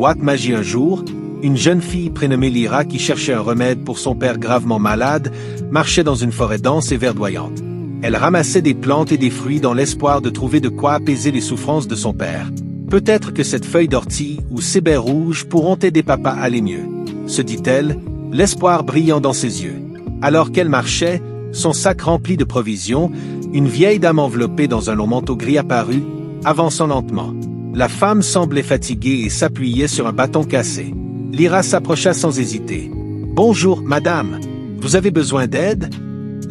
boîte magie un jour, une jeune fille prénommée Lyra qui cherchait un remède pour son père gravement malade, marchait dans une forêt dense et verdoyante. Elle ramassait des plantes et des fruits dans l'espoir de trouver de quoi apaiser les souffrances de son père. Peut-être que cette feuille d'ortie ou ces baies rouges pourront aider papa à aller mieux, se dit-elle, l'espoir brillant dans ses yeux. Alors qu'elle marchait, son sac rempli de provisions, une vieille dame enveloppée dans un long manteau gris apparut, avançant lentement. La femme semblait fatiguée et s'appuyait sur un bâton cassé. Lyra s'approcha sans hésiter. « Bonjour, madame. Vous avez besoin d'aide ?»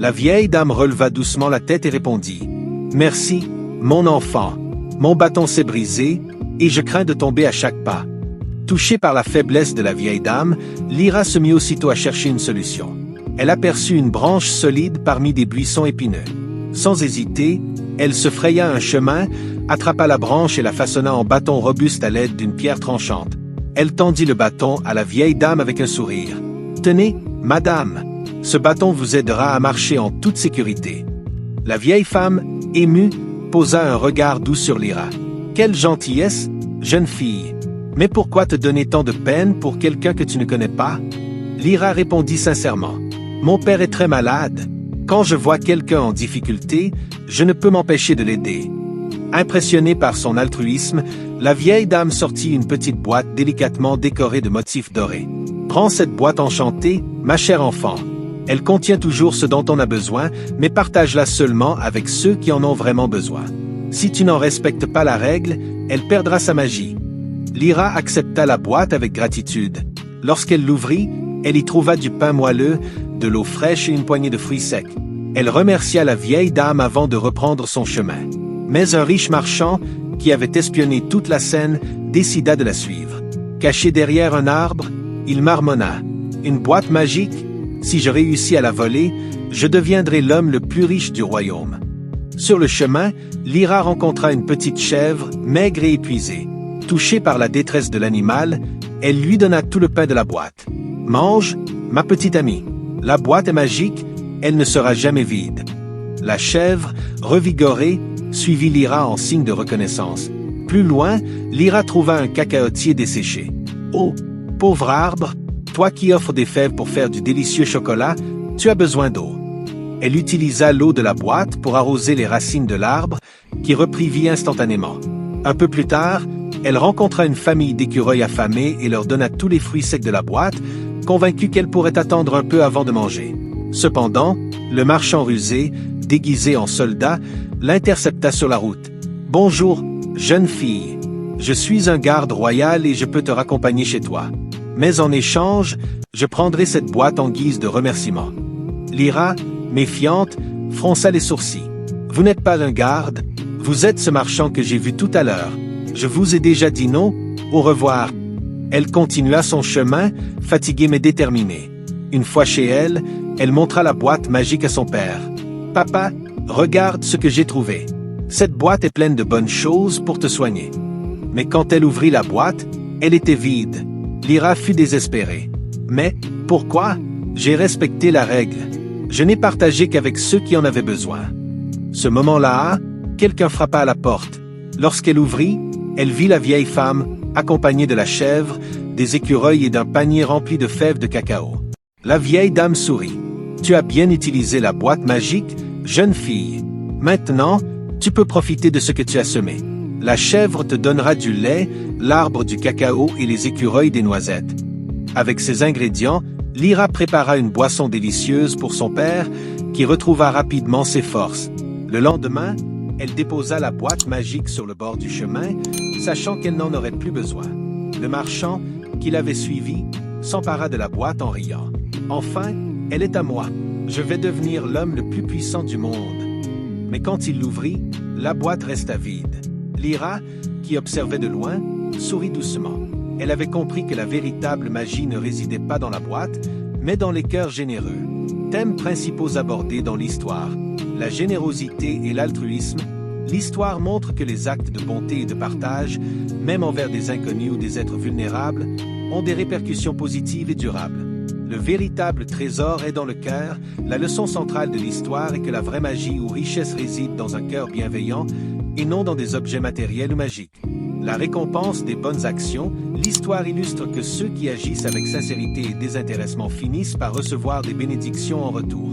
La vieille dame releva doucement la tête et répondit. « Merci, mon enfant. Mon bâton s'est brisé, et je crains de tomber à chaque pas. » Touchée par la faiblesse de la vieille dame, Lyra se mit aussitôt à chercher une solution. Elle aperçut une branche solide parmi des buissons épineux. Sans hésiter, elle se fraya un chemin, attrapa la branche et la façonna en bâton robuste à l'aide d'une pierre tranchante. Elle tendit le bâton à la vieille dame avec un sourire. « Tenez, madame, ce bâton vous aidera à marcher en toute sécurité. » La vieille femme, émue, posa un regard doux sur Lyra. « Quelle gentillesse, jeune fille! Mais pourquoi te donner tant de peine pour quelqu'un que tu ne connais pas ?» Lyra répondit sincèrement. « Mon père est très malade. Quand je vois quelqu'un en difficulté, je ne peux m'empêcher de l'aider. » Impressionnée par son altruisme, la vieille dame sortit une petite boîte délicatement décorée de motifs dorés. « Prends cette boîte enchantée, ma chère enfant. Elle contient toujours ce dont on a besoin, mais partage-la seulement avec ceux qui en ont vraiment besoin. Si tu n'en respectes pas la règle, elle perdra sa magie. » Lyra accepta la boîte avec gratitude. Lorsqu'elle l'ouvrit, elle y trouva du pain moelleux, de l'eau fraîche et une poignée de fruits secs. Elle remercia la vieille dame avant de reprendre son chemin. Mais un riche marchand, qui avait espionné toute la scène, décida de la suivre. Caché derrière un arbre, il marmonna. « Une boîte magique? Si je réussis à la voler, je deviendrai l'homme le plus riche du royaume. » Sur le chemin, Lyra rencontra une petite chèvre, maigre et épuisée. Touchée par la détresse de l'animal, elle lui donna tout le pain de la boîte. « Mange, ma petite amie. La boîte est magique, elle ne sera jamais vide. » La chèvre, revigorée, suivit Lyra en signe de reconnaissance. Plus loin, Lyra trouva un cacaotier desséché. « Oh, pauvre arbre, toi qui offres des fèves pour faire du délicieux chocolat, tu as besoin d'eau. » Elle utilisa l'eau de la boîte pour arroser les racines de l'arbre, qui reprit vie instantanément. Un peu plus tard, elle rencontra une famille d'écureuils affamés et leur donna tous les fruits secs de la boîte, convaincue qu'elle pourrait attendre un peu avant de manger. Cependant, le marchand rusé, déguisé en soldat, l'intercepta sur la route. « Bonjour, jeune fille. Je suis un garde royal et je peux te raccompagner chez toi. Mais en échange, je prendrai cette boîte en guise de remerciement. » Lyra, méfiante, fronça les sourcils. « Vous n'êtes pas un garde, vous êtes ce marchand que j'ai vu tout à l'heure. Je vous ai déjà dit non, au revoir. » Elle continua son chemin, fatiguée mais déterminée. Une fois chez elle, elle montra la boîte magique à son père. « Papa, regarde ce que j'ai trouvé. Cette boîte est pleine de bonnes choses pour te soigner. » Mais quand elle ouvrit la boîte, elle était vide. Lyra fut désespérée. « Mais, pourquoi? J'ai respecté la règle. Je n'ai partagé qu'avec ceux qui en avaient besoin. » Ce moment-là, quelqu'un frappa à la porte. Lorsqu'elle ouvrit, elle vit la vieille femme, accompagnée de la chèvre, des écureuils et d'un panier rempli de fèves de cacao. La vieille dame sourit. « Tu as bien utilisé la boîte magique, jeune fille. Maintenant, tu peux profiter de ce que tu as semé. La chèvre te donnera du lait, l'arbre du cacao et les écureuils des noisettes. » Avec ces ingrédients, Lyra prépara une boisson délicieuse pour son père, qui retrouva rapidement ses forces. Le lendemain, elle déposa la boîte magique sur le bord du chemin, sachant qu'elle n'en aurait plus besoin. Le marchand, qui l'avait suivi, s'empara de la boîte en riant. « Enfin, elle est à moi. Je vais devenir l'homme le plus puissant du monde. » Mais quand il l'ouvrit, la boîte resta vide. Lyra, qui observait de loin, sourit doucement. Elle avait compris que la véritable magie ne résidait pas dans la boîte, mais dans les cœurs généreux. Thèmes principaux abordés dans l'histoire: la générosité et l'altruisme. L'histoire montre que les actes de bonté et de partage, même envers des inconnus ou des êtres vulnérables, ont des répercussions positives et durables. Le véritable trésor est dans le cœur. La leçon centrale de l'histoire est que la vraie magie ou richesse réside dans un cœur bienveillant et non dans des objets matériels ou magiques. La récompense des bonnes actions, L'histoire illustre que ceux qui agissent avec sincérité et désintéressement finissent par recevoir des bénédictions en retour.